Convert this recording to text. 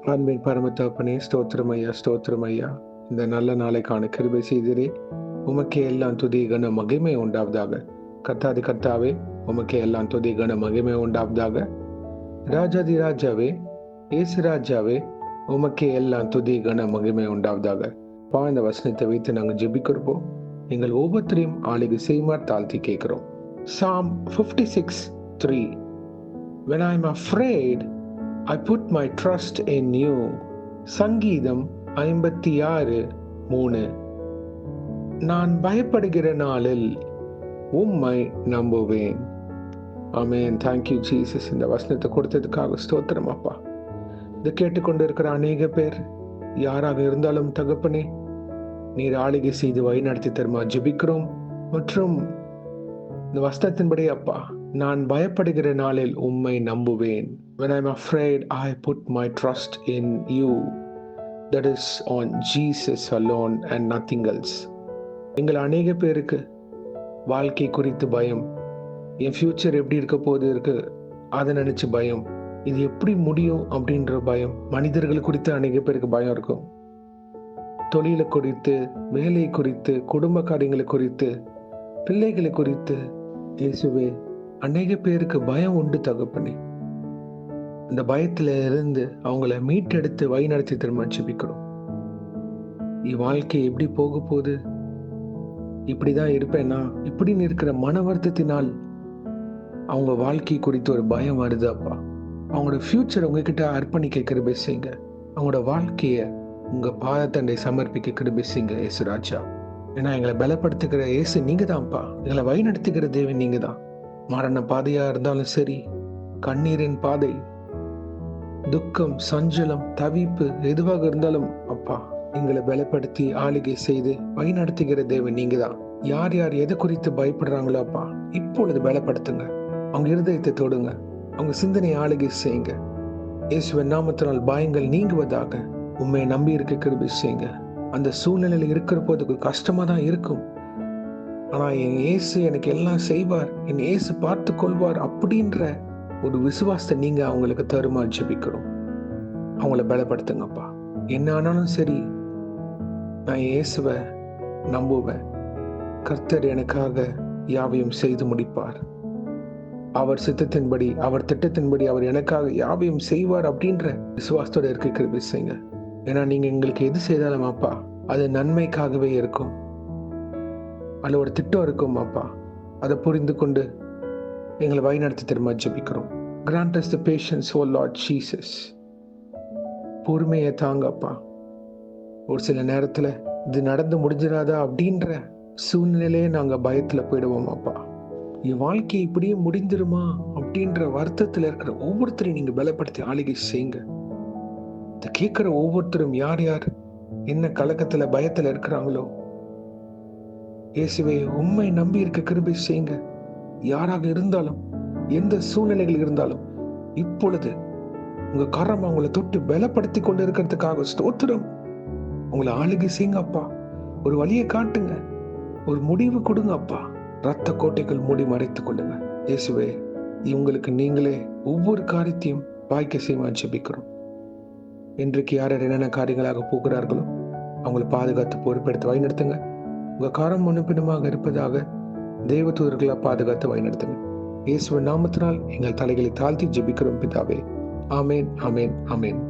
அன்பின் பரம தகப்பனே, ஸ்தோத்திரம் ஐயா, ஸ்தோத்திரம் ஐயா. இந்த நல்ல நாளைக்கான கிருபை செய்தீரே. உமக்கே எல்லாம் துதி கன மகிமை உண்டாவதாக. கர்த்தாதி கர்த்தாவே, உமக்கே எல்லாம் துதி கன மகிமை உண்டாவதாக. ராஜாதி ராஜாவே, இயேசு ராஜாவே, உமக்கே எல்லாம் துதி கன மகிமை உண்டாவதாக. இந்த வசனத்தை வைத்து நாங்கள் ஜெபிக்கிறோம். எங்கள் ஒவ்வொருத்தரையும் ஆளுகை செய்யுமாறு தாழ்த்தி கேட்கிறோம். Psalm 56:3. When I am afraid, I put my trust in you. சங்கீதம் 56:3. நான் பயப்படுகிற நாளில் உம்மை நம்புவேன். ஆமென். Thank you Jesus. இந்த வசனத்தை கொடுத்ததுக்காக ஸ்தோத்திரம் அப்பா. இதை கேட்டுக்கொண்டு இருக்கிற அநேக பேர் யாராக இருந்தாலும் தகப்பனே, நீர் ஆளுகை செய்து வழி நடத்தி தருமா ஜெபிக்கிறோம். மற்றும் இந்த வசனத்தின்படி அப்பா, நான் பயப்படுகிற நாளில் உம்மை நம்புவேன். When I'm afraid, I put my trust in you. That is on Jesus alone and nothing else. எங்கள் அநேக பேருக்கு வாழ்க்கை குறித்து பயம், என் ஃபியூச்சர் எப்படி இருக்க போது இருக்கு, அதை நினைச்சு பயம், இது எப்படி முடியும் அப்படின்ற பயம். மனிதர்கள் குறித்து அநேக பேருக்கு பயம் இருக்கும். தொழிலை குறித்து, வேலை குறித்து, குடும்ப காரியங்களை குறித்து, பிள்ளைகளை குறித்து. இயேசுவே, அநேக பேருக்கு பயம் உண்டு தகப்பனே. இந்த பயத்துல இருந்து அவங்கள மீட்டெடுத்து வழி நடத்தி திரும்ப ஜெபிக்கிறோம். வாழ்க்கை எப்படி போக போகுது, இப்படிதான் இருப்பேன்னா இப்படின்னு இருக்கிற மன வருத்தத்தினால் அவங்க வாழ்க்கை குறித்து ஒரு பயம் வருது அப்பா. அவங்களோட ஃபியூச்சர் உங்ககிட்ட அர்ப்பணிக்க கிருபை செய்யுங்க. அவங்களோட வாழ்க்கைய உங்க பாதத்தண்டை சமர்ப்பிக்க கிருபை செய்யுங்க இயேசு ராஜா. ஏன்னா எங்களை பலப்படுத்துகிற இயேசு நீங்க தான்ப்பா. எங்களை வழி நடத்துகிற தேவன் நீங்க தான். மரண பாதையா இருந்தாலும் சரி, கண்ணீரின் பாதை, துக்கம், சஞ்சலம், தவிப்பு எதுவாக இருந்தாலும் அப்பா, எங்களை பலப்படுத்தி ஆளுகை செய்து வழி நடத்துகிற தேவன் நீங்க தான். யார் யார் எதை குறித்து பயப்படுறாங்களோ அப்பா, இப்பொழுது பலப்படுத்துங்க. அவங்க இருதயத்தை தொடுங்க. அவங்க சிந்தனை ஆளுகை செய்யுங்க. இயேசுவின் நாமத்தினால் பயங்கள் நீங்குவதாக. உண்மையை நம்பி இருக்க கிருபை செய்யுங்க. அந்த சூழ்நிலையில் இருக்கிற போது கஷ்டமா தான் இருக்கும். ஆனா என் இயேசு எனக்கு எல்லாம் செய்வார், என் இயேசு பார்த்து கொள்வார் அப்படின்ற ஒரு விசுவாசத்தை நீங்க அவங்களுக்கு தருமா ஜெபிக்கிறோம். அவங்கள பலப்படுத்துங்கப்பா. என்ன ஆனாலும் சரி, நான் இயேசுவை நம்புவேன். கர்த்தர் எனக்காக யாவையும் செய்து முடிப்பார். அவர் சித்தத்தின்படி, அவர் திட்டத்தின்படி அவர் எனக்காக யாவையும் செய்வார் அப்படின்ற விசுவாசத்தோட இருக்க கிருபை செய்யுங்க. ஏன்னா நீங்க எங்களுக்கு எது செய்தாலும் அப்பா, அது நன்மைக்காகவே இருக்கும். அதுல ஒரு திட்டம் இருக்கும் அப்பா. அதை புரிந்து கொண்டு எங்களை வழி நடத்தி திரும்ப ஜெபிக்கிறோம். Grant us the patience, O Lord Jesus. பொறுமையை தாங்கப்பா. ஒரு சில நேரத்துல இது நடந்து முடிஞ்சிடாதா அப்படின்ற சூழ்நிலையிலே நாங்க பயத்துல போயிடுவோம் அப்பா. என் வாழ்க்கை இப்படியே முடிஞ்சிருமா அப்படின்ற வருத்தத்துல இருக்கிற ஒவ்வொருத்தரையும் நீங்க பலப்படுத்தி ஆளுகை செய்யுங்க. இதை கேட்கிற ஒவ்வொருத்தரும் யார் யார் என்ன கலக்கத்துல பயத்துல இருக்கிறாங்களோ, இயேசுவே உம்மை நம்பி இருக்க கிருபை செய்யுங்க. யாராக இருந்தாலும், எந்த சூழ்நிலைகள் இருந்தாலும், இப்பொழுது உங்க கரம் அவங்களை தொட்டு பலப்படுத்தி கொண்டு இருக்கிறதுக்காக ஸ்தோத்திரம். உங்களை ஆளுகை செய்யுங்க அப்பா. ஒரு வழியை காட்டுங்க, ஒரு முடிவு கொடுங்க அப்பா. ரத்த கோட்டைகள் மூடி மறைத்துக் கொள்ளுங்க இயேசுவே. இவங்களுக்கு நீங்களே ஒவ்வொரு காரியத்தையும் வாய்க்க செய்வா ஜெபிக்கிறோம். இன்றைக்கு யார் யார் என்னென்ன காரியங்களாக போகிறார்களோ அவங்களை பாதுகாத்து பொறுப்பெடுத்து வழிநடத்துங்க. உங்க காரம் முன்பினமாக இருப்பதாக தேவதூதர்களா பாதுகாத்து வழிநடத்துங்க. இயேசுவின் நாமத்தினால் எங்கள் தலைகளை தாழ்த்தி ஜெபிக்கிறோம் பிதாவே. ஆமேன், ஆமேன், ஆமேன்.